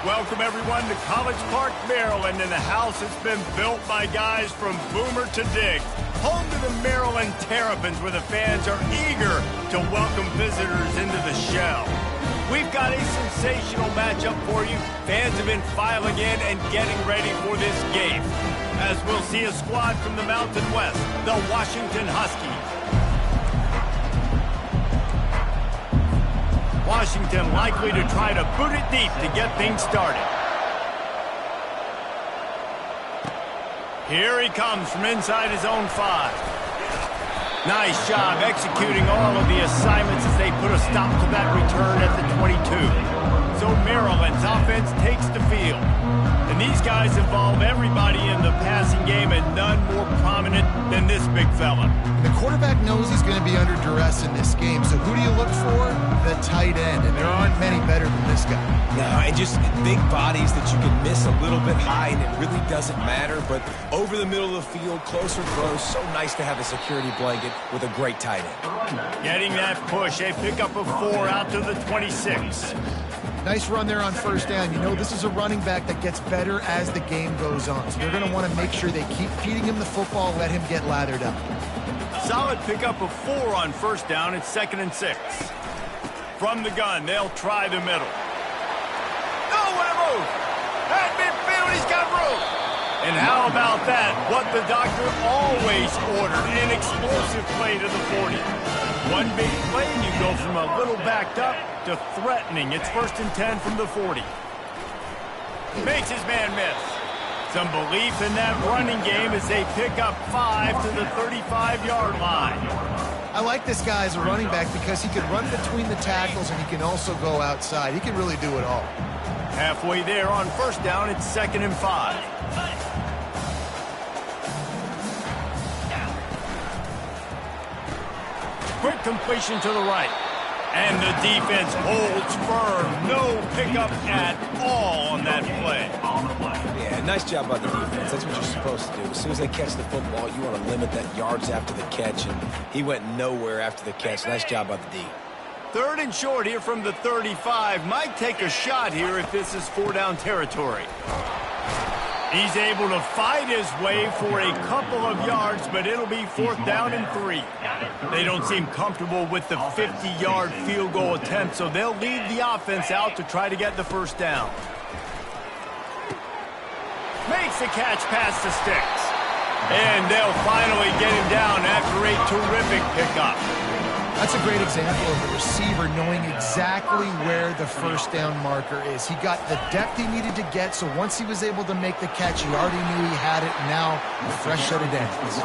Welcome, everyone, to College Park, Maryland, and the house has been built by guys from Boomer to Diggs. Home to the Maryland Terrapins, where the fans are eager to welcome visitors into the shell. We've got a sensational matchup for you. Fans have been filing in and getting ready for this game, as we'll see a squad from the Mountain West, the Washington Huskies. Washington likely to try to boot it deep to get things started. Here he comes from inside his own 5. Nice job executing all of the assignments as they put a stop to that return at the 22. So Maryland's offense takes the field. And these guys involve everybody in the passing game, and none more prominent than this big fella. The quarterback knows he's going to be under duress in this game, so who do you look for? The tight end, and there aren't many better than this guy. No, and just big bodies that you can miss a little bit high, and it really doesn't matter, but over the middle of the field, closer throws, so nice to have a security blanket with a great tight end. Getting that push, a pickup of 4 out to the 26. Nice run there on first down. You know, this is a running back that gets better as the game goes on. So they're going to want to make sure they keep feeding him the football, let him get lathered up. Solid pickup of 4 on first down. It's 2nd and 6. From the gun, they'll try the middle. Oh, what a move! At midfield, he's got room. And how about that? What the doctor always ordered, an explosive play to the 40. One big play, and you go from a little backed up to threatening. It's 1st and 10 from the 40. Makes his man miss. Some belief in that running game as they pick up 5 to the 35-yard line. I like this guy as a running back because he can run between the tackles and he can also go outside. He can really do it all. Halfway there on first down, it's 2nd and 5. Quick completion to the right. And the defense holds firm. No pickup at all on that play. Yeah, nice job by the defense. That's what you're supposed to do. As soon as they catch the football, you want to limit that yards after the catch, and he went nowhere after the catch. Nice job by the D. 3rd and short here from the 35. Might take a shot here if this is 4-down territory. He's able to fight his way for a couple of yards, but it'll be 4th down and 3. They don't seem comfortable with the 50-yard field goal attempt, so they'll leave the offense out to try to get the first down. Makes the catch past the sticks. And they'll finally get him down after a terrific pickup. That's a great example of the receiver knowing exactly where the first down marker is. He got the depth he needed to get, so once he was able to make the catch, he already knew he had it. Now, a fresh set of downs.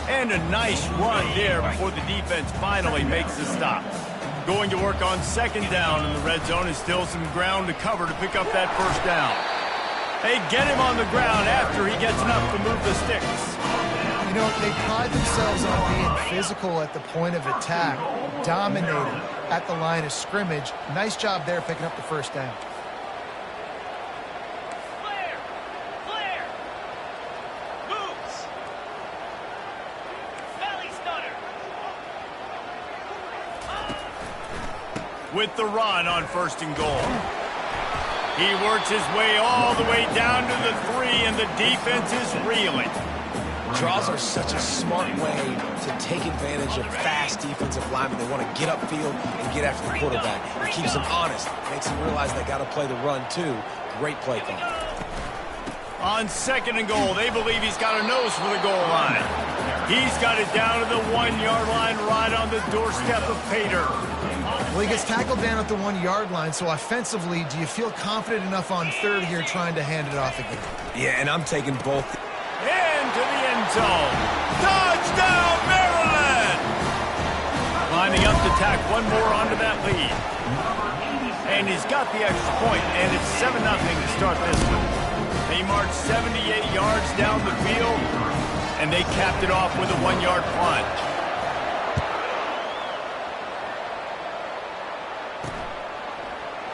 And a nice run there before the defense finally makes the stop. Going to work on 2nd down, and the red zone is still some ground to cover to pick up that first down. They get him on the ground after he gets enough to move the sticks. You know, they pride themselves on being physical at the point of attack, dominating at the line of scrimmage. Nice job there picking up the first down. Flare! Moves! Belly stunner! With the run on 1st and goal. He works his way all the way down to the 3, and the defense is reeling. Draws are such a smart way to take advantage of fast defensive linemen. They want to get upfield and get after the quarterback. It keeps them honest. Makes them realize they got to play the run, too. Great play call. On 2nd and goal, they believe he's got a nose for the goal line. He's got it down to the 1-yard line right on the doorstep of Pater. Well, he gets tackled down at the 1-yard line, so offensively, do you feel confident enough on 3rd here trying to hand it off again? Yeah, and I'm taking both. Into the end zone. Touchdown, Maryland! Lining up to tack one more onto that lead. And he's got the extra point, and it's 7-0 to start this one. They marched 78 yards down the field, and they capped it off with a 1-yard plunge.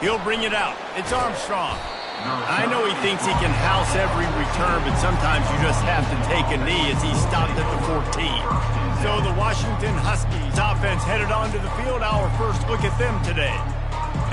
He'll bring it out. It's Armstrong. I know he thinks he can house every return, but sometimes you just have to take a knee as he stopped at the 14. So the Washington Huskies offense headed onto the field. Our first look at them today.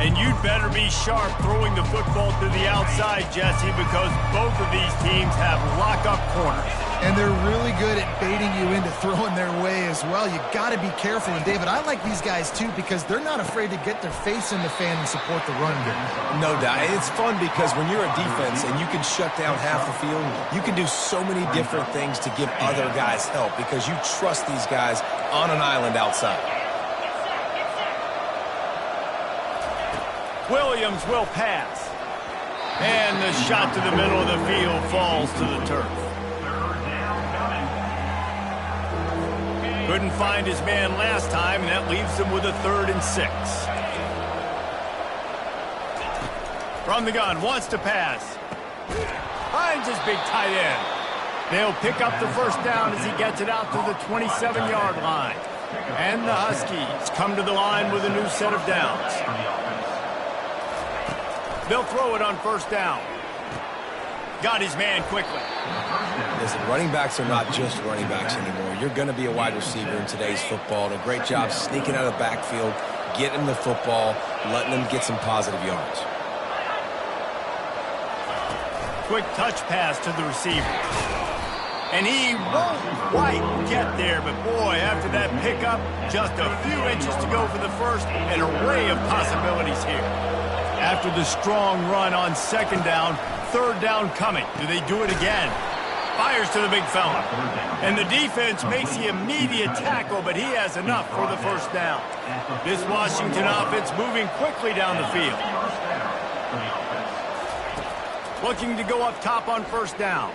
And you'd better be sharp throwing the football to the outside, Jesse, because both of these teams have lock-up corners. And they're really good at baiting you into throwing their way as well. You got to be careful. And, David, I like these guys, too, because they're not afraid to get their face in the fan and support the run game. No doubt. It's fun because when you're a defense and you can shut down half the field, you can do so many different things to give other guys help because you trust these guys on an island outside. Williams will pass. And the shot to the middle of the field falls to the turf. Couldn't find his man last time, and that leaves him with a 3rd and 6. From the gun, wants to pass. Finds his big tight end. They'll pick up the first down as he gets it out to the 27-yard line. And the Huskies come to the line with a new set of downs. They'll throw it on first down. Got his man quickly. Listen, running backs are not just running backs anymore. You're going to be a wide receiver in today's football. And a great job sneaking out of the backfield, getting the football, letting them get some positive yards. Quick touch pass to the receiver. And he won't quite get there, but boy, after that pickup, just a few inches to go for the first, an array of possibilities here. After the strong run on 2nd down, 3rd down coming. Do they do it again? Fires to the big fella. And the defense makes the immediate tackle, but he has enough for the first down. This Washington offense moving quickly down the field. Looking to go up top on first down.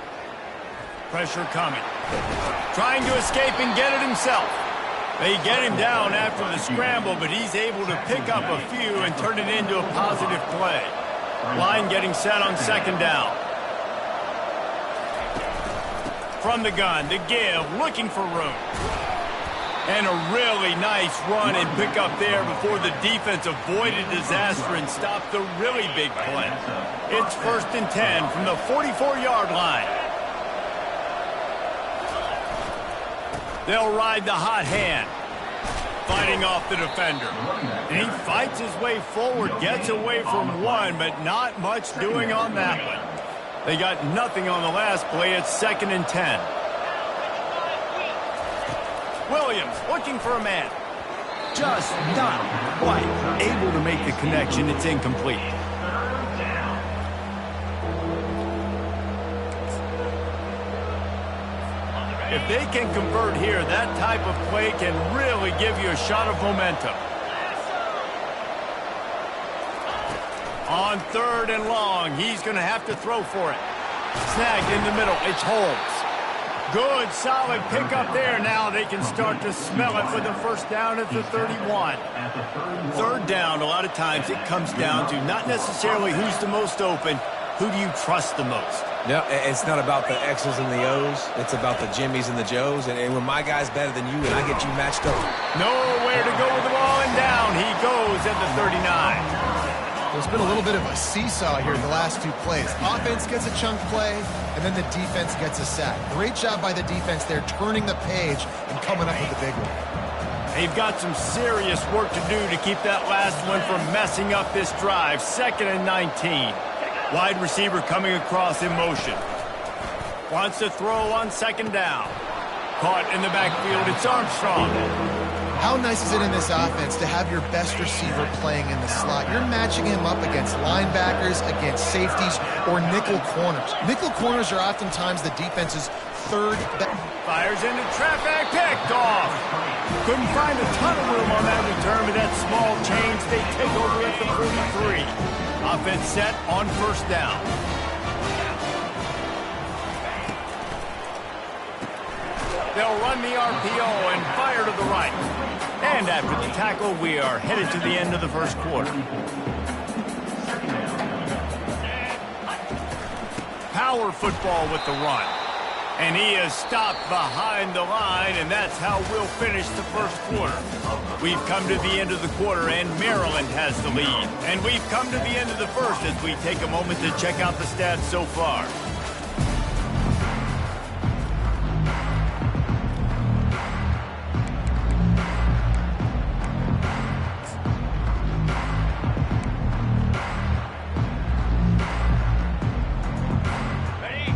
Pressure coming. Trying to escape and get it himself. They get him down after the scramble, but he's able to pick up a few and turn it into a positive play. Line getting set on 2nd down. From the gun, the give, looking for room. And a really nice run and pick up there before the defense avoided disaster and stopped the really big play. It's 1st and 10 from the 44-yard line. They'll ride the hot hand. Fighting off the defender. And he fights his way forward, gets away from one, but not much doing on that one. They got nothing on the last play. It's 2nd and 10. Williams looking for a man. Just not quite able to make the connection. It's incomplete. If they can convert here, that type of play can really give you a shot of momentum. On 3rd and long, he's going to have to throw for it. Snagged in the middle. It's Holmes. Good, solid pickup there. Now they can start to smell it with the first down at the 31. 3rd down, a lot of times it comes down to not necessarily who's the most open, who do you trust the most? No, it's not about the X's and the O's. It's about the Jimmys and the Joes. And when my guy's better than you and I get you matched up. Nowhere to go with the ball, and down he goes at the 39. There's been a little bit of a seesaw here in the last 2 plays. Offense gets a chunk play, and then the defense gets a sack. Great job by the defense there, turning the page and coming up with the big one. They've got some serious work to do to keep that last one from messing up this drive. 2nd and 19. Wide receiver coming across in motion. Wants to throw on 2nd down. Caught in the backfield. It's Armstrong. How nice is it in this offense to have your best receiver playing in the slot? You're matching him up against linebackers, against safeties, or nickel corners. Nickel corners are oftentimes the defense's 3rd best. Fires into traffic. Picked off. Couldn't find a ton of room on that return, but that small change, they take over at the 43. Offense set on 1st down. They'll run the RPO and fire to the right. And after the tackle, we are headed to the end of the 1st quarter. Power football with the run. And he is stopped behind the line, and that's how we'll finish the 1st quarter. We've come to the end of the quarter, and Maryland has the lead. And we've come to the end of the 1st as we take a moment to check out the stats so far.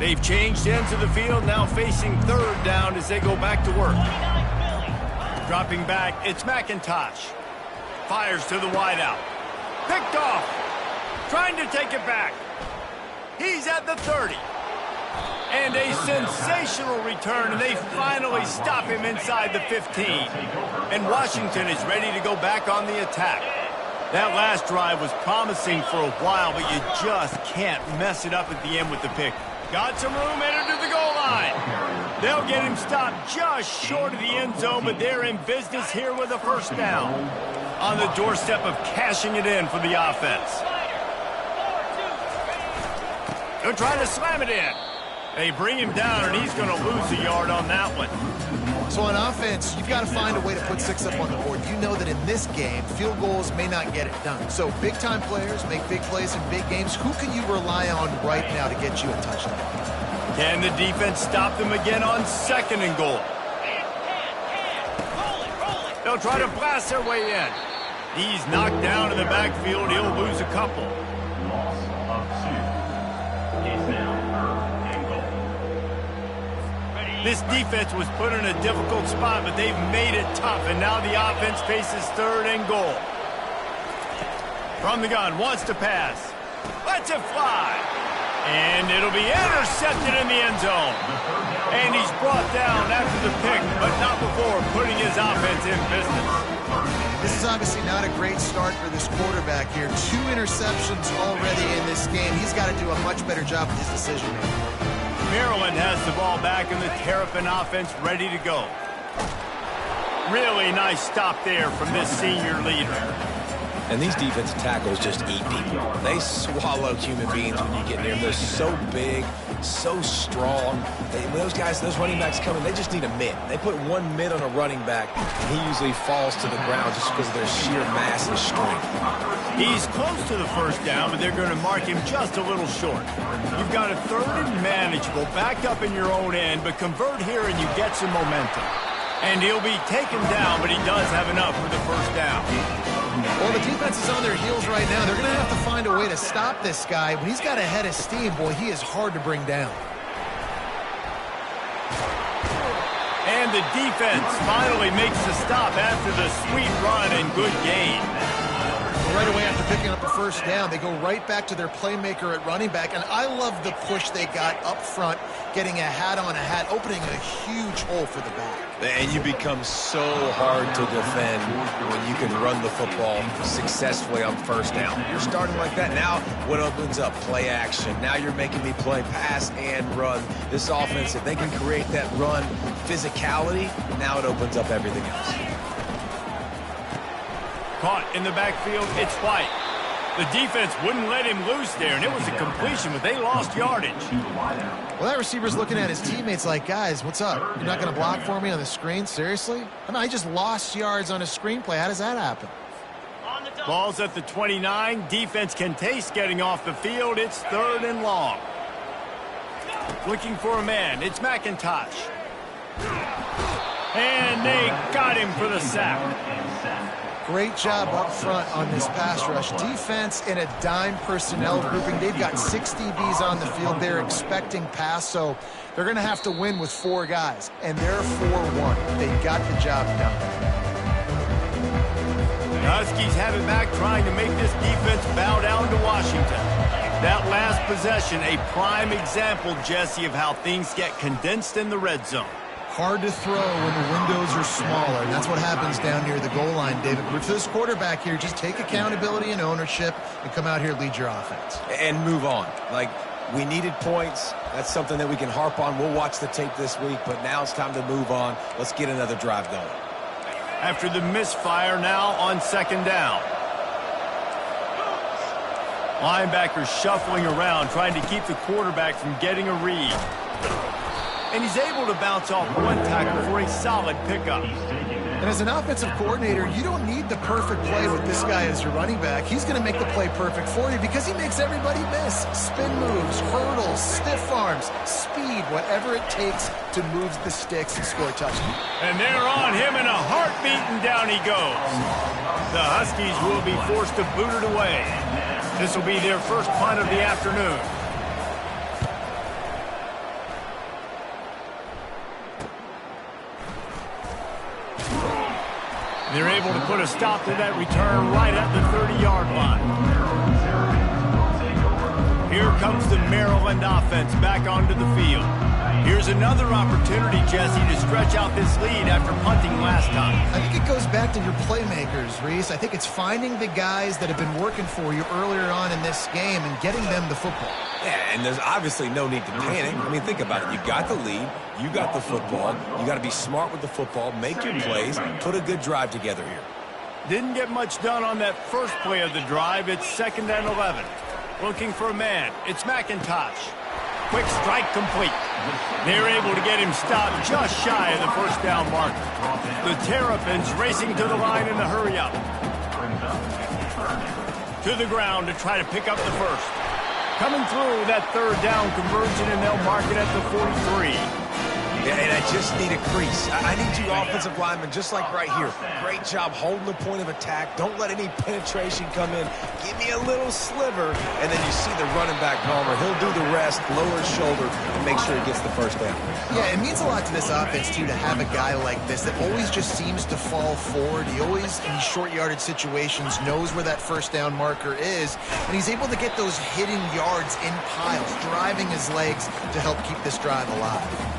They've changed ends of the field, now facing third down as they go back to work. 29 Philly. Dropping back, it's McIntosh. Fires to the wideout. Picked off. Trying to take it back. He's at the 30. And a sensational return, and they finally stop him inside the 15. And Washington is ready to go back on the attack. That last drive was promising for a while, but you just can't mess it up at the end with the pick. Got some room, entered to the goal line. They'll get him stopped just short of the end zone, but they're in business here with a first down. On the doorstep of cashing it in for the offense. They're trying to slam it in. They bring him down, and he's going to lose a yard on that one. So on offense, you've got to find a way to put 6 up on the board. You know that in this game, field goals may not get it done. So big-time players make big plays in big games. Who can you rely on right now to get you a touchdown? Can the defense stop them again on 2nd and goal? They'll try to blast their way in. He's knocked down in the backfield. He'll lose a couple. Loss of 2. Is now 3rd and goal. This defense was put in a difficult spot, but they've made it tough, and now the offense faces 3rd and goal. From the gun, wants to pass. Lets it fly. And it'll be intercepted in the end zone. And he's brought down after the pick, but not before putting his offense in business. This is obviously not a great start for this quarterback here. 2 interceptions already in this game. He's got to do a much better job with his decision-making. Maryland has the ball back and the Terrapin offense ready to go. Really nice stop there from this senior leader. And these defensive tackles just eat people. They swallow human beings when you get near them. They're so big, so strong. When those guys, those running backs come in, they just need a mid. They put 1 mid on a running back, and he usually falls to the ground just because of their sheer mass and strength. He's close to the first down, but they're going to mark him just a little short. You've got a 3rd and manageable, backed up in your own end, but convert here and you get some momentum. And he'll be taken down, but he does have enough for the first down. Well, the defense is on their heels right now. They're going to have to find a way to stop this guy. When he's got a head of steam, boy, he is hard to bring down. And the defense finally makes the stop after the sweet run and good gain. Right away after picking up the first down, they go right back to their playmaker at running back. And I love the push they got up front, getting a hat on a hat, opening a huge hole for the back. And you become so hard to defend when you can run the football successfully on first down. You're starting like that. Now what opens up? Play action. Now you're making me play pass and run. This offense, if they can create that run physicality, now it opens up everything else. Caught in the backfield, it's White. The defense wouldn't let him loose there, and it was a completion, but they lost yardage. Well, that receiver's looking at his teammates like, guys, what's up? You're not going to block for me on the screen? Seriously? I mean, I just lost yards on a screenplay. How does that happen? Ball's at the 29. Defense can taste getting off the field. It's 3rd and long. Looking for a man. It's McIntosh. And they got him for the sack. Great job up front on this pass rush. Defense in a dime personnel grouping. They've got 6 DBs on the field. They're expecting pass, so they're going to have to win with 4 guys. And they're 4-1. They got the job done. The Huskies have it back, trying to make this defense bow down to Washington. That last possession, a prime example, Jesse, of how things get condensed in the red zone. Hard to throw when the windows are smaller, and that's what happens down near the goal line, David. But for this quarterback here, just take accountability and ownership and come out here and lead your offense. And move on. Like, we needed points. That's something that we can harp on. We'll watch the tape this week, but now it's time to move on. Let's get another drive going. After the misfire, now on 2nd down. Linebackers shuffling around, trying to keep the quarterback from getting a read. And he's able to bounce off one tackle for a solid pickup. And as an offensive coordinator, you don't need the perfect play with this guy as your running back. He's going to make the play perfect for you because he makes everybody miss. Spin moves, hurdles, stiff arms, speed, whatever it takes to move the sticks and score a touchdown. And they're on him in a heartbeat, and down he goes. The Huskies will be forced to boot it away. This will be their first punt of the afternoon. They're able to put a stop to that return right at the 30-yard line. Here comes the Maryland offense back onto the field. Here's another opportunity, Jesse, to stretch out this lead after punting last time. I think it goes back to your playmakers, Reese. I think it's finding the guys that have been working for you earlier on in this game and getting them the football. Yeah, and there's obviously no need to panic. I mean, think about it. You got the lead. You got the football. You got to be smart with the football, make your plays, put a good drive together here. Didn't get much done on that first play of the drive. It's 2nd and 11. Looking for a man. It's McIntosh. Quick strike complete. They're able to get him stopped just shy of the first down mark. The Terrapins racing to the line in the hurry-up. To the ground to try to pick up the first. Coming through that 3rd down conversion, and they'll mark it at the 43. Yeah, and I just need a crease. I need you offensive linemen, just like right here. Great job holding the point of attack. Don't let any penetration come in. Give me a little sliver, and then you see the running back, Palmer. He'll do the rest, lower his shoulder, and make sure he gets the first down. Yeah, it means a lot to this offense, too, to have a guy like this that always just seems to fall forward. He always, in these short yardage situations, knows where that first down marker is, and he's able to get those hidden yards in piles, driving his legs to help keep this drive alive.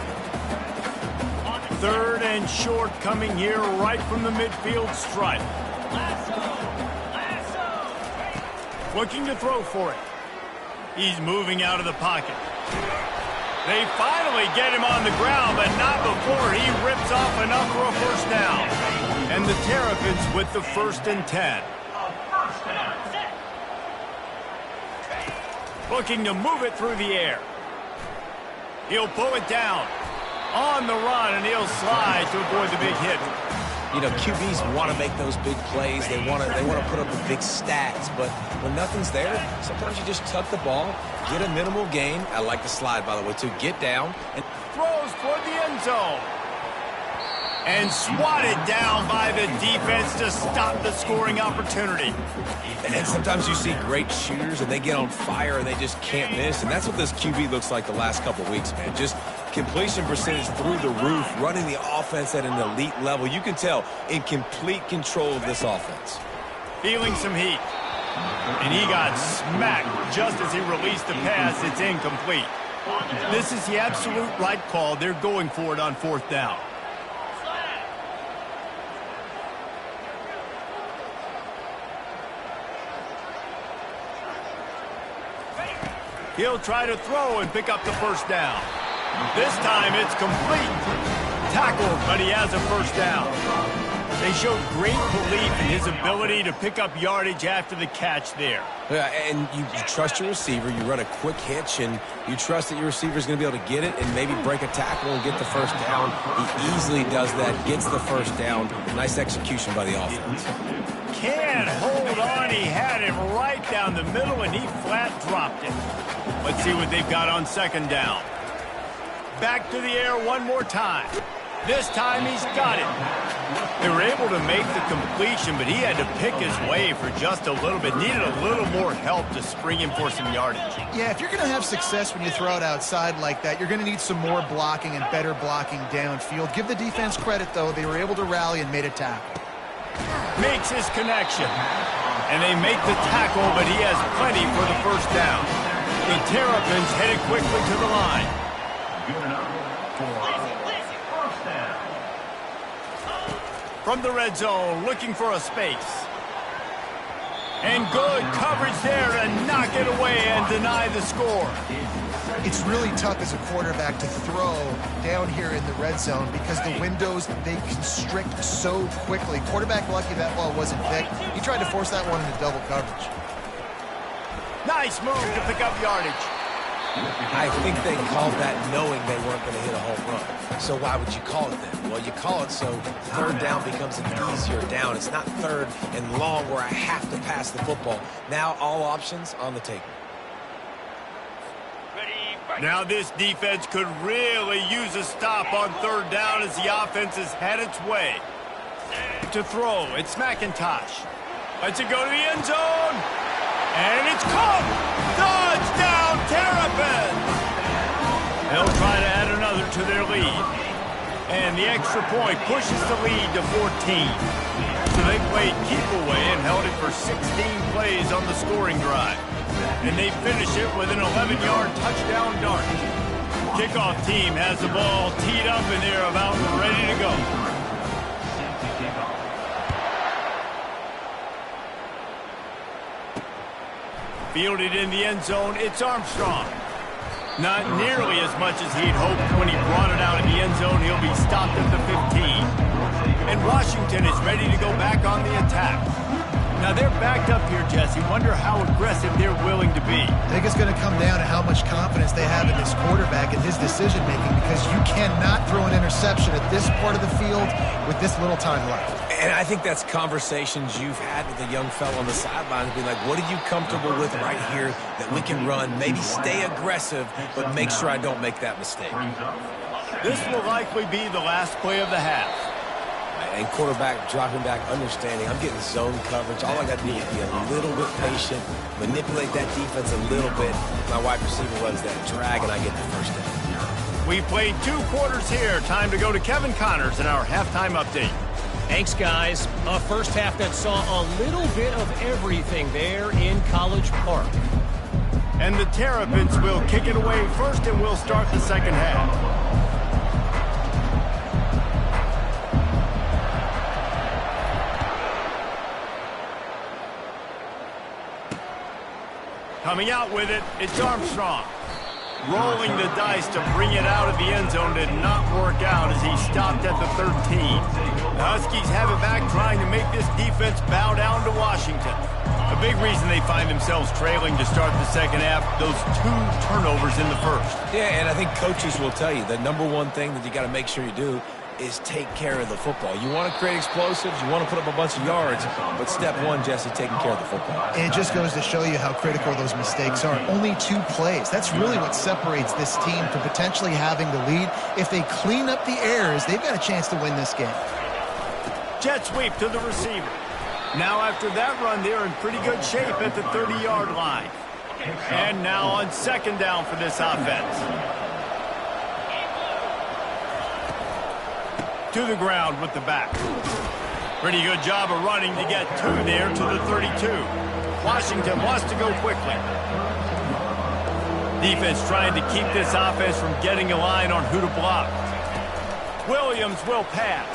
3rd and short coming here right from the midfield stripe. Looking to throw for it. He's moving out of the pocket. They finally get him on the ground, but not before he rips off enough for a first down. And the Terrapins with the 1st and 10. Looking to move it through the air. He'll pull it down. On the run, and he'll slide to avoid the big hit. You know, QBs want to make those big plays. They want to put up the big stats. But when nothing's there, sometimes you just tuck the ball, get a minimal gain. I like the slide, by the way, too. Get down. And throws toward the end zone. And swatted down by the defense to stop the scoring opportunity. And sometimes you see great shooters, and they get on fire, and they just can't miss. And that's what this QB looks like the last couple of weeks, man. Just completion percentage through the roof, running the offense at an elite level. You can tell in complete control of this offense. Feeling some heat. And he got smacked just as he released the pass. It's incomplete. This is the absolute right call. They're going for it on 4th down. He'll try to throw and pick up the first down. This time it's complete. Tackled, but he has a first down. They showed great belief in his ability to pick up yardage after the catch there. Yeah, and you trust your receiver. You run a quick hitch, and you trust that your receiver is going to be able to get it and maybe break a tackle and get the first down. He easily does that, gets the first down. Nice execution by the offense. Can't hold on. He had him right down the middle, and he flat dropped it. Let's see what they've got on 2nd down. Back to the air one more time. This time he's got it. They were able to make the completion, but he had to pick his way for just a little bit. Needed a little more help to spring him for some yardage. Yeah, if you're going to have success when you throw it outside like that, you're going to need some more blocking and better blocking downfield. Give the defense credit, though. They were able to rally and made a tackle. Makes his connection. And they make the tackle, but he has plenty for the first down. The Terrapins headed quickly to the line. Good enough for first down. From the red zone, looking for a space. And good coverage there to knock it away and deny the score. It's really tough as a quarterback to throw down here in the red zone because the windows, they constrict so quickly. Quarterback lucky that ball wasn't picked. He tried to force that one into double coverage. Nice move to pick up yardage. I think they called that knowing they weren't going to hit a home run. So why would you call it then? Well, you call it so 3rd down becomes an easier down. It's not 3rd and long where I have to pass the football. Now all options on the table. Now this defense could really use a stop on 3rd down as the offense has had its way. To throw, it's McIntosh. Lets it go to the end zone. And it's caught! Touchdown, Terrapins! They'll try to add another to their lead. And the extra point pushes the lead to 14. So they played keep away and held it for 16 plays on the scoring drive. And they finish it with an 11-yard touchdown dart. Kickoff team has the ball teed up and they're about ready to go. Fielded in the end zone, it's Armstrong. Not nearly as much as he'd hoped when he brought it out in the end zone. He'll be stopped at the 15. And Washington is ready to go back on the attack. Now they're backed up here, Jesse. Wonder how aggressive they're willing to be. I think it's going to come down to how much confidence they have in this quarterback and his decision-making, because you cannot throw an interception at this part of the field with this little time left. And I think that's conversations you've had with a young fellow on the sidelines, be like, what are you comfortable with right here that we can run? Maybe stay aggressive, but make sure I don't make that mistake. This will likely be the last play of the half. And quarterback dropping back, understanding I'm getting zone coverage. All I got to do is be a little bit patient, manipulate that defense a little bit. My wide receiver runs that drag, and I get the first down. We played 2 quarters here. Time to go to Kevin Connors in our halftime update. Thanks, guys. A first half that saw a little bit of everything there in College Park. And the Terrapins will kick it away first, and we'll start the second half. Coming out with it, it's Armstrong. Rolling the dice to bring it out of the end zone did not work out as he stopped at the 13. The Huskies have it back, trying to make this defense bow down to Washington. A big reason they find themselves trailing to start the second half, those 2 turnovers in the first. Yeah, and I think coaches will tell you the number one thing that you got to make sure you do is take care of the football. You want to create explosives, you want to put up a bunch of yards, but step one, Jesse, taking care of the football. And it just goes to show you how critical those mistakes are. Only 2 plays. That's really what separates this team from potentially having the lead. If they clean up the errors, they've got a chance to win this game. Jet sweep to the receiver. Now after that run, they're in pretty good shape at the 30-yard line. And now on second down for this offense. To the ground with the back. Pretty good job of running to get 2 there to the 32. Washington wants to go quickly. Defense trying to keep this offense from getting a line on who to block. Williams will pass.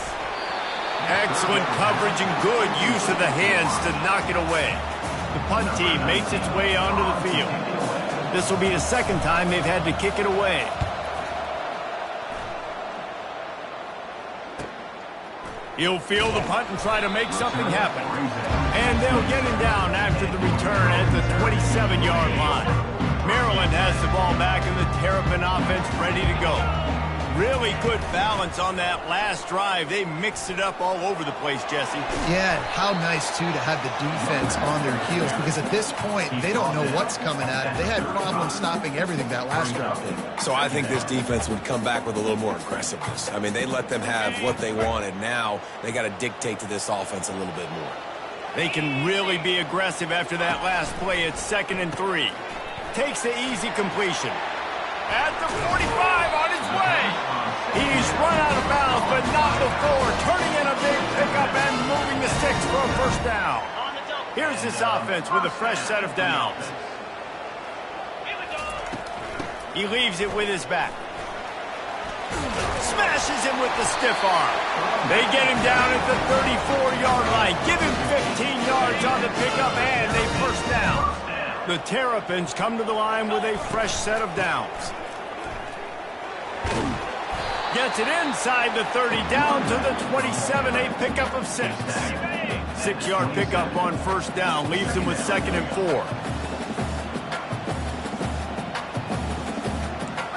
Excellent coverage and good use of the hands to knock it away. The punt team makes its way onto the field. This will be the second time they've had to kick it away. He'll field the punt and try to make something happen. And they'll get him down after the return at the 27-yard line. Maryland has the ball back and the Terrapin offense ready to go. Really good balance on that last drive. They mixed it up all over the place, Jesse. Yeah, how nice, too, to have the defense on their heels, because at this point, they don't know what's coming at them. They had problems stopping everything that last drive did. So I think this defense would come back with a little more aggressiveness. I mean, they let them have what they wanted. Now they got to dictate to this offense a little bit more. They can really be aggressive after that last play. It's 2nd and 3. Takes the easy completion. At the 45 on his way. He's run out of bounds, but not before. Turning in a big pickup and moving the sticks for a first down. Here's this offense with a fresh set of downs. He leaves it with his back. Smashes him with the stiff arm. They get him down at the 34-yard line. Give him 15 yards on the pickup, and they first down. The Terrapins come to the line with a fresh set of downs. Gets it inside the 30, down to the 27, a pickup of 6. 6-yard pickup on first down, leaves him with 2nd and 4.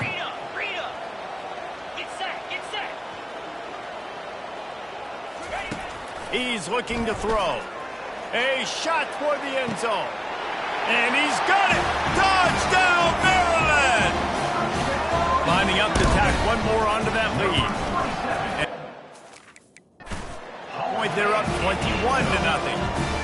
Rita! Get set! He's looking to throw. A shot toward the end zone. And he's got it! Touchdown, Maryland! Lining up to tack one more onto that lead. Point, they're up 21-0.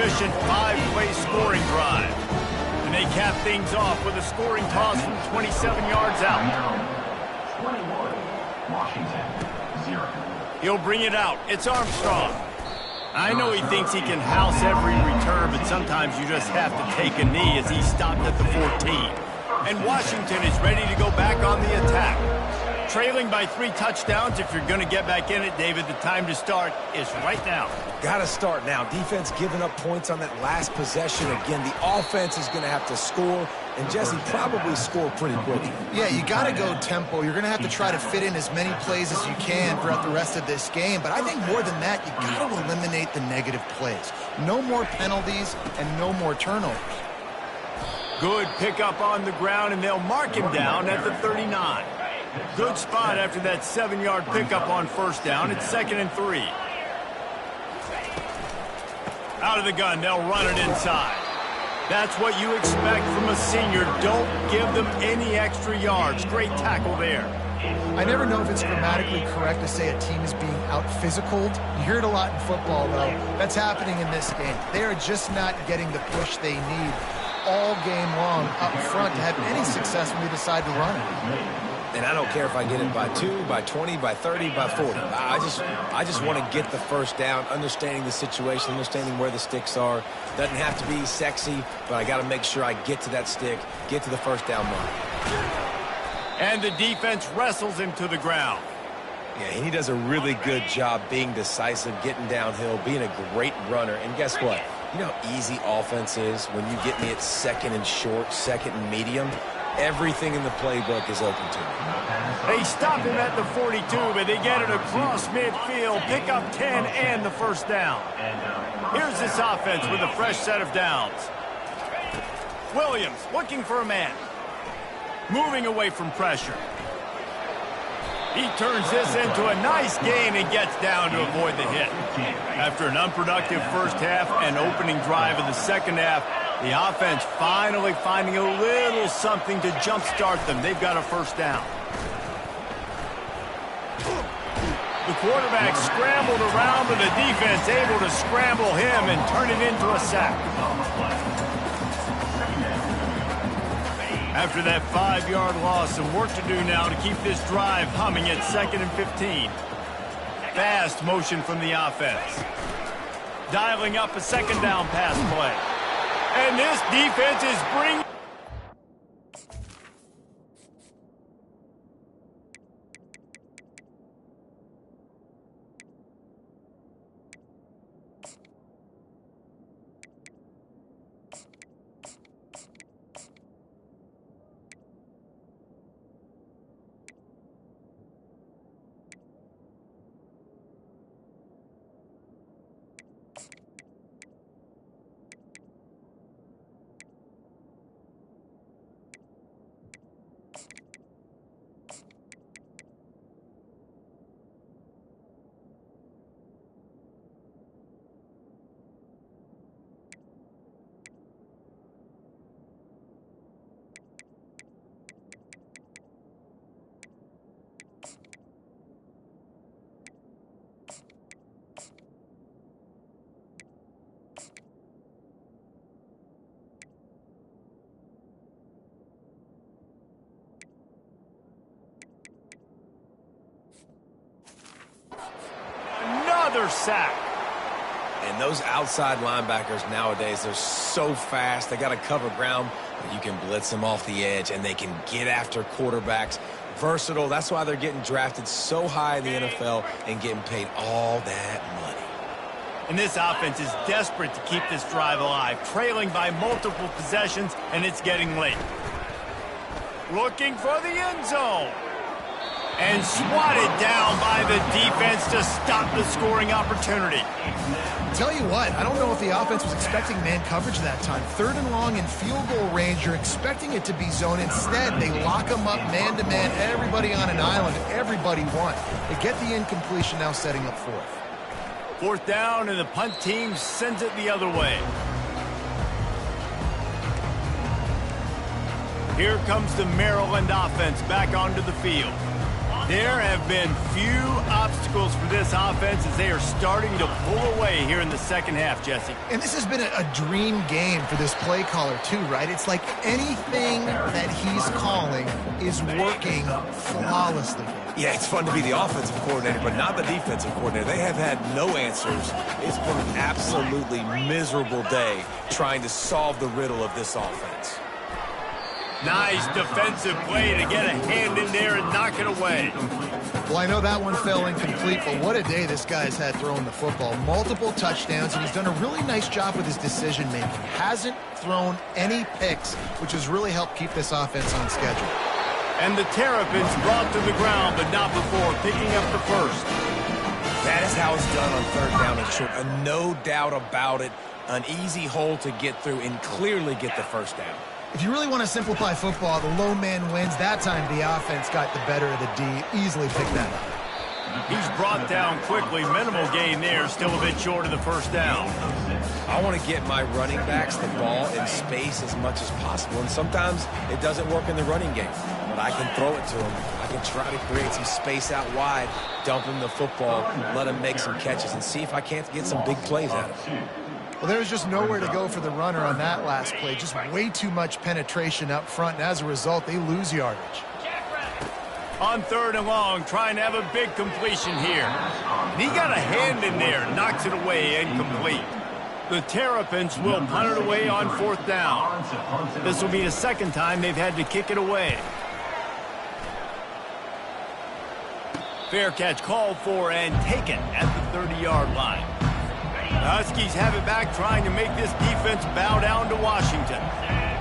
efficient 5-play scoring drive. And they cap things off with a scoring toss from 27 yards out. 21, Washington, 0. He'll bring it out. It's Armstrong. I know he thinks he can house every return, but sometimes you just have to take a knee as he stopped at the 14. And Washington is ready to go back on the attack. Trailing by 3 touchdowns, if you're going to get back in it, David, the time to start is right now. Got to start now. Defense giving up points on that last possession. Again, the offense is going to have to score, and Jesse probably score pretty quickly. Yeah, you got to go tempo. You're going to have to try to fit in as many plays as you can throughout the rest of this game. But I think more than that, you got to eliminate the negative plays. No more penalties and no more turnovers. Good pickup on the ground, and they'll mark him down at the 39. Good spot after that 7-yard pickup on first down. It's 2nd and 3. Out of the gun, they'll run it inside. That's what you expect from a senior. Don't give them any extra yards. Great tackle there. I never know if it's grammatically correct to say a team is being out-physicaled. You hear it a lot in football, though. That's happening in this game. They are just not getting the push they need all game long up front to have any success when they decide to run it. And I don't care if I get it by 2, by 20, by 30, by 40. I just want to get the first down, understanding the situation, understanding where the sticks are. Doesn't have to be sexy, but I got to make sure I get to that stick, get to the first down mark. And the defense wrestles him to the ground. Yeah, he does a really good job being decisive, getting downhill, being a great runner. And guess what? You know how easy offense is when you get me at 2nd and short, 2nd and medium? Everything in the playbook is open to me. They stop him at the 42, but they get it across midfield, pick up 10 and the first down. Here's this offense with a fresh set of downs. Williams looking for a man. Moving away from pressure. He turns this into a nice gain and gets down to avoid the hit. After an unproductive first half and opening drive of the second half, the offense finally finding a little something to jumpstart them. They've got a first down. The quarterback scrambled around, but the defense able to scramble him and turn it into a sack. After that 5-yard loss, some work to do now to keep this drive humming at 2nd and 15. Fast motion from the offense. Dialing up a 2nd down pass play. And this defense is bringing... Another sack. And those outside linebackers nowadays, they're so fast. They got to cover ground, but you can blitz them off the edge, and they can get after quarterbacks. Versatile. That's why they're getting drafted so high in the NFL and getting paid all that money. And this offense is desperate to keep this drive alive, trailing by multiple possessions, and it's getting late. Looking for the end zone. And swatted down by the defense to stop the scoring opportunity. Tell you what, I don't know if the offense was expecting man coverage that time. 3rd and long in field goal range, you're expecting it to be zone. Instead, they lock them up man-to-man, everybody on an island, everybody won. They get the incompletion, now setting up 4th. 4th down, and the punt team sends it the other way. Here comes the Maryland offense back onto the field. There have been few obstacles for this offense as they are starting to pull away here in the second half, Jesse. And this has been a dream game for this play caller too, right? It's like anything that he's calling is working flawlessly. Yeah, it's fun to be the offensive coordinator, but not the defensive coordinator. They have had no answers. It's been an absolutely miserable day trying to solve the riddle of this offense. Nice defensive play to get a hand in there and knock it away. Well, I know that one fell incomplete, but what a day this guy's had throwing the football. Multiple touchdowns, and he's done a really nice job with his decision-making. Hasn't thrown any picks, which has really helped keep this offense on schedule. And the Terrapins brought to the ground, but not before picking up the first. That is how it's done on third down and short. No doubt about it. An easy hole to get through and clearly get the first down. If you really want to simplify football, the low man wins. That time the offense got the better of the D. Easily picked that up. He's brought down quickly. Minimal gain there. Still a bit short of the first down. I want to get my running backs the ball in space as much as possible. And sometimes it doesn't work in the running game. But I can throw it to him. I can try to create some space out wide, dump him the football, let him make some catches, and see if I can't get some big plays out of him. Well, there was just nowhere to go for the runner on that last play. Just way too much penetration up front, and as a result, they lose yardage. On third and long, trying to have a big completion here. And he got a hand in there, knocks it away, incomplete. The Terrapins will punt it away on fourth down. This will be the second time they've had to kick it away. Fair catch called for and taken at the 30-yard line. The Huskies have it back, trying to make this defense bow down to Washington.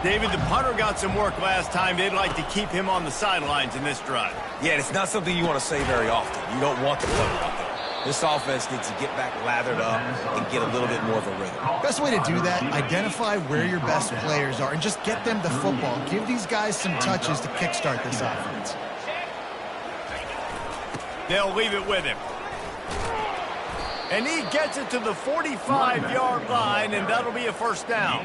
David, the punter got some work last time. They'd like to keep him on the sidelines in this drive. Yeah, it's not something you want to say very often. You don't want the punter out there. This offense needs to get back lathered up and get a little bit more of a rhythm. Best way to do that, identify where your best players are and just get them the football. Give these guys some touches to kickstart this offense. They'll leave it with him. And he gets it to the 45-yard line, and that'll be a first down.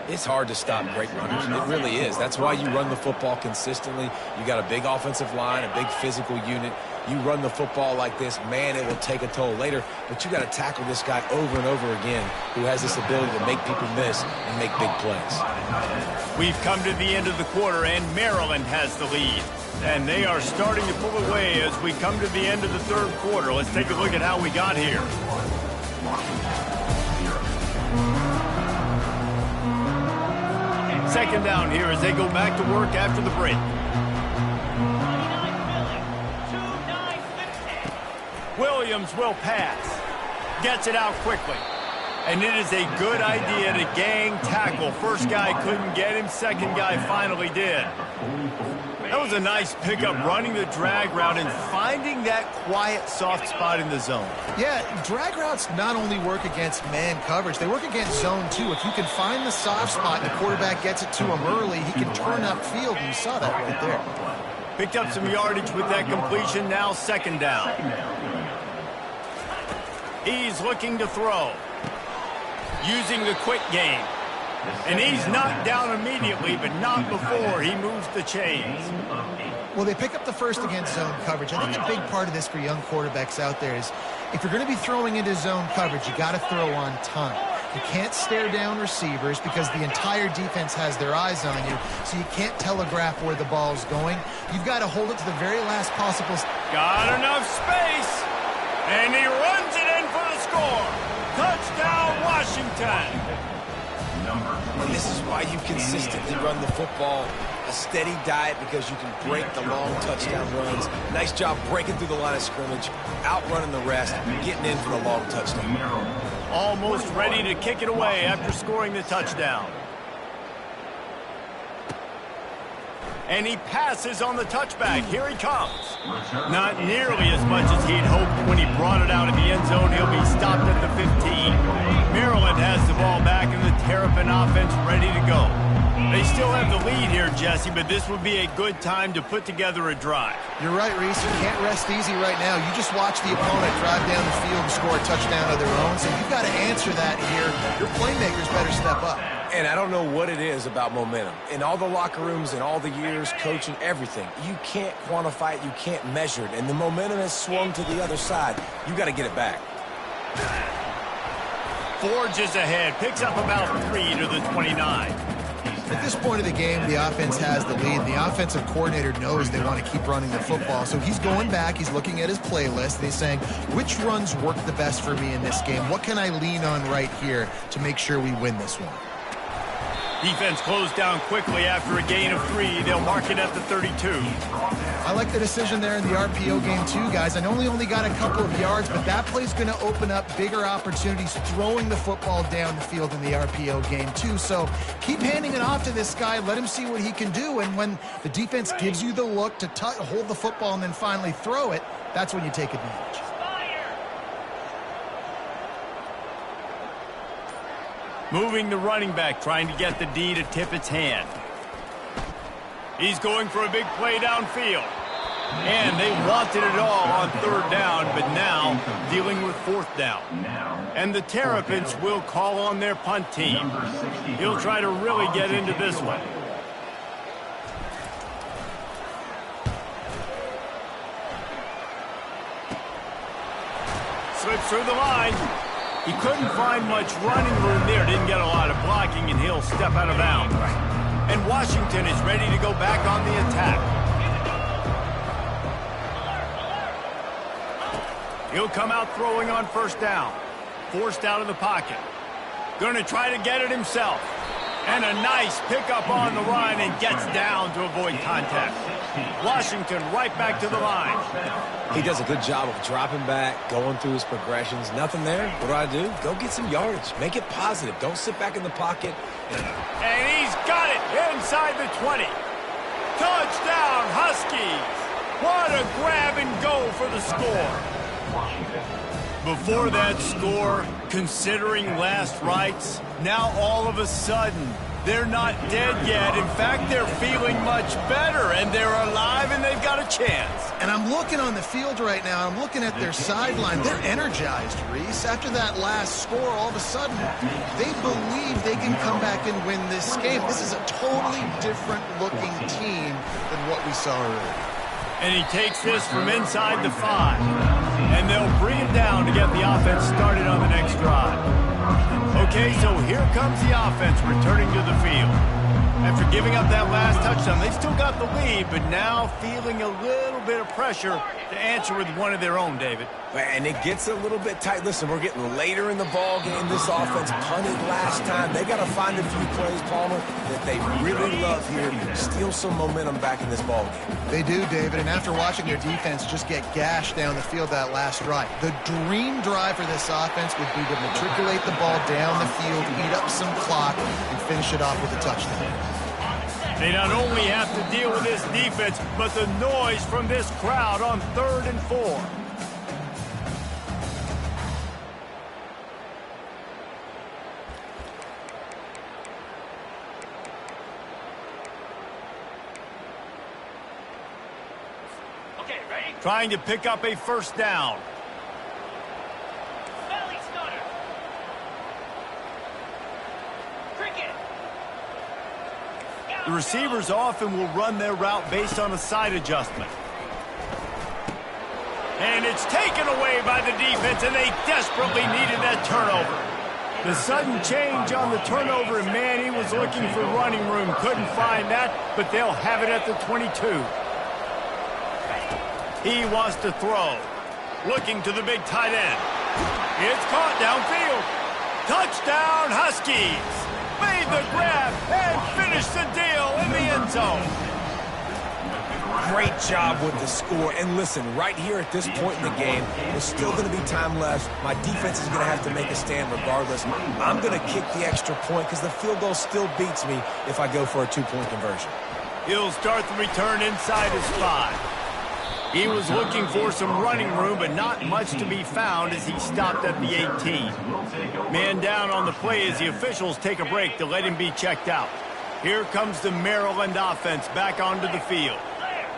It's hard to stop great runners. It really is. That's why you run the football consistently. You got a big offensive line, a big physical unit. You run the football like this, man, it will take a toll later. But you got to tackle this guy over and over again who has this ability to make people miss and make big plays. We've come to the end of the quarter, and Maryland has the lead. And they are starting to pull away as we come to the end of the third quarter. Let's take a look at how we got here. Second down here as they go back to work after the break. Williams will pass. Gets it out quickly. And it is a good idea to gang tackle. First guy couldn't get him. Second guy finally did. That was a nice pickup, running the drag route and finding that quiet, soft spot in the zone. Yeah, drag routes not only work against man coverage, they work against zone too. If you can find the soft spot and the quarterback gets it to him early, he can turn upfield, and you saw that right there. Picked up some yardage with that completion, now second down. He's looking to throw. Using the quick game. And he's knocked down immediately, but not before he moves the chains. Well, they pick up the first against zone coverage. I think a big part of this for young quarterbacks out there is if you're going to be throwing into zone coverage, you got to throw on time. You can't stare down receivers because the entire defense has their eyes on you, so you can't telegraph where the ball's going. You've got to hold it to the very last possible. Got enough space, and he runs it in for the score. Touchdown, Washington. And this is why you consistently run the football, a steady diet, because you can break the long touchdown runs. Nice job breaking through the line of scrimmage, outrunning the rest, getting in for the long touchdown. Almost ready to kick it away after scoring the touchdown. And he passes on the touchback. Here he comes. Not nearly as much as he'd hoped when he brought it out of the end zone. He'll be stopped at the 15. Maryland has the ball back and the Terrapin offense ready to go. They still have the lead here, Jesse, but this would be a good time to put together a drive. You're right, Reese. You can't rest easy right now. You just watch the opponent drive down the field and score a touchdown of their own, so you've got to answer that here. Your playmakers better step up. And I don't know what it is about momentum. In all the locker rooms, in all the years, coaching, everything, you can't quantify it, you can't measure it. And the momentum has swung to the other side. You got to get it back. Forges ahead, picks up about 3 to the 29. At this point of the game, the offense has the lead. The offensive coordinator knows they want to keep running the football. So he's going back, he's looking at his playlist, and he's saying, which runs work the best for me in this game? What can I lean on right here to make sure we win this one? Defense closed down quickly after a gain of 3. They'll mark it at the 32. I like the decision there in the RPO game too, guys. I know he only got a couple of yards, but that play's going to open up bigger opportunities throwing the football down the field in the RPO game too. So keep handing it off to this guy. Let him see what he can do. And when the defense gives you the look to hold the football and then finally throw it, that's when you take advantage. Moving the running back, trying to get the D to tip its hand. He's going for a big play downfield. And they wanted it all on 3rd down, but now dealing with 4th down. And the Terrapins will call on their punt team. He'll try to really get into this one. Slips through the line. He couldn't find much running room there, didn't get a lot of blocking, and he'll step out of bounds. And Washington is ready to go back on the attack. He'll come out throwing on 1st down. Forced out of the pocket. Going to try to get it himself. And a nice pickup on the run and gets down to avoid contact. Washington right back to the line. He does a good job of dropping back, going through his progressions. Nothing there. What do? Go get some yardage. Make it positive. Don't sit back in the pocket. And he's got it inside the 20. Touchdown, Huskies. What a grab and go for the score. Before that score, considering last rites, now all of a sudden, they're not dead yet. In fact, they're feeling much better, and they're alive, and they've got a chance. And I'm looking on the field right now. I'm looking at their sideline. They're energized, Reese. After that last score, all of a sudden, they believe they can come back and win this game. This is a totally different-looking team than what we saw earlier. And he takes this from inside the 5. And they'll bring him down to get the offense started on the next drive. Okay, so here comes the offense returning to the field. After giving up that last touchdown, they've still got the lead, but now feeling a little bit of pressure to answer with one of their own, David. And it gets a little bit tight. Listen, we're getting later in the ball game. This offense punted last time. They got to find a few plays, Palmer, that they really love here. Steal some momentum back in this ball game. They do, David, and after watching their defense just get gashed down the field that last drive, the dream drive for this offense would be to matriculate the ball down the field, eat up some clock, and finish it off with a touchdown. They not only have to deal with this defense, but the noise from this crowd on 3rd and 4. Okay, ready? Trying to pick up a 1st down. Belly stunner. Cricket. The receivers often will run their route based on a side adjustment. And it's taken away by the defense, and they desperately needed that turnover. The sudden change on the turnover, and man, he was looking for running room. Couldn't find that, but they'll have it at the 22. He wants to throw. Looking to the big tight end. It's caught downfield. Touchdown, Huskies. Made the grab and finished the deal in the end zone. Great job with the score. And listen, right here at this point in the game, there's still going to be time left. My defense is going to have to make a stand regardless. I'm going to kick the extra point because the field goal still beats me if I go for a 2-point conversion. He'll start the return inside his 5. He was looking for some running room, but not much to be found as he stopped at the 18. Man down on the play as the officials take a break to let him be checked out. Here comes the Maryland offense back onto the field.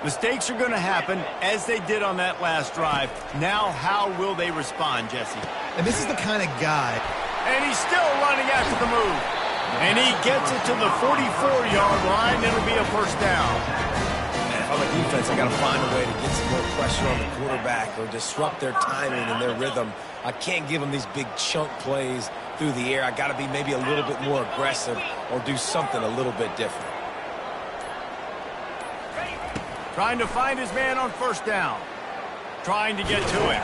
Mistakes are going to happen, as they did on that last drive. Now, how will they respond, Jesse? And this is the kind of guy. And he's still running after the move. And he gets it to the 44-yard line. It'll be a first down. If I'm a defense, I got to find a way to get some more pressure on the quarterback or disrupt their timing and their rhythm. I can't give them these big chunk plays through the air. I got to be maybe a little bit more aggressive or do something a little bit different. Trying to find his man on first down. Trying to get to him.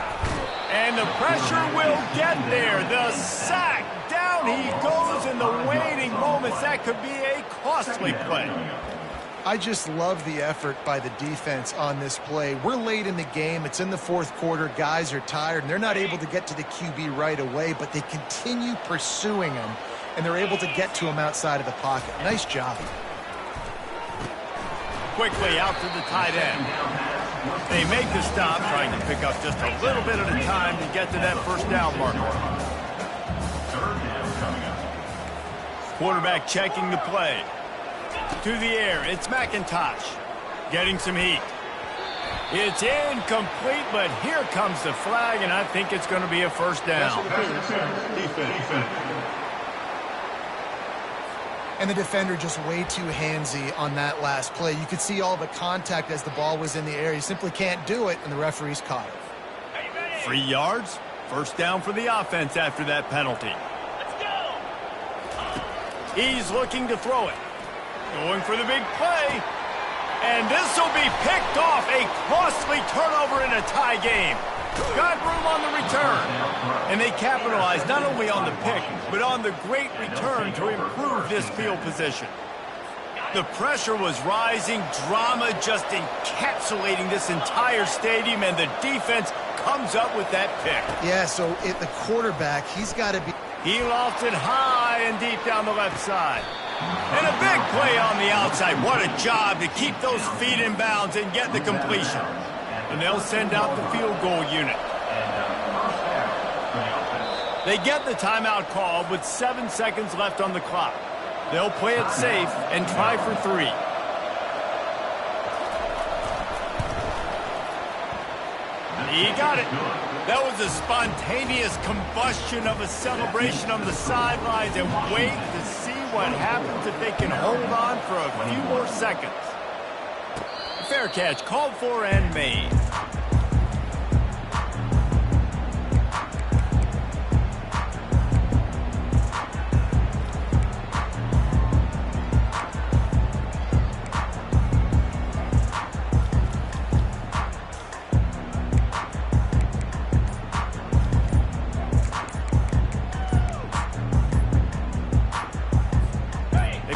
And the pressure will get there. The sack. Down he goes in the waiting moments. That could be a costly play. I just love the effort by the defense on this play. We're late in the game. It's in the fourth quarter. Guys are tired, and they're not able to get to the QB right away, but they continue pursuing him, and they're able to get to him outside of the pocket. Nice job. Quickly out to the tight end. They make the stop, trying to pick up just a little bit at a time to get to that first down marker. Quarterback checking the play. To the air, it's McIntosh. Getting some heat. It's incomplete, but here comes the flag, and I think it's going to be a first down. And the defender just way too handsy on that last play. You could see all the contact as the ball was in the air. He simply can't do it, and the referee's caught it. 3 yards, first down for the offense after that penalty. Let's go. He's looking to throw it. Going for the big play. And this will be picked off. A costly turnover in a tie game. Got room on the return. And they capitalized not only on the pick, but on the great return to improve this field position. The pressure was rising, drama just encapsulating this entire stadium, and the defense comes up with that pick. Yeah, so the quarterback, he's got to be... He lofts it high and deep down the left side. And a big play on the outside. What a job to keep those feet in bounds and get the completion. And they'll send out the field goal unit. They get the timeout call with 7 seconds left on the clock. They'll play it safe and try for 3. He got it. That was a spontaneous combustion of a celebration on the sidelines, and wait to see what happens if they can hold on for a few more seconds. Fair catch called for and made.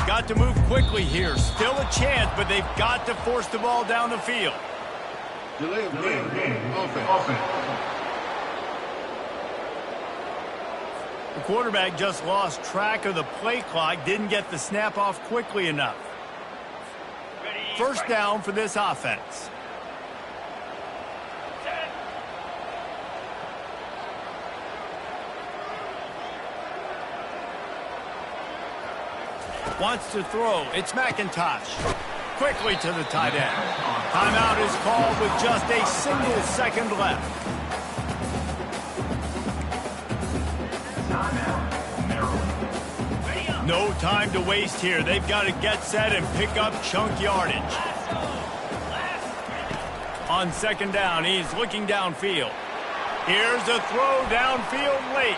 Got to move quickly here. Still a chance, but they've got to force the ball down the field. Delay of game. Offense. The quarterback just lost track of the play clock, didn't get the snap off quickly enough. First down for this offense. Wants to throw. It's McIntosh. Quickly to the tight end. Timeout is called with just a single second left. No time to waste here. They've got to get set and pick up chunk yardage. On second down, he's looking downfield. Here's a throw downfield late.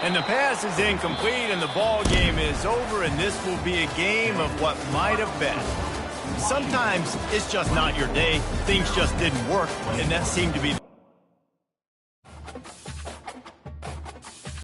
And the pass is incomplete, and the ball game is over, and this will be a game of what might have been. Sometimes it's just not your day. Things just didn't work, and that seemed to be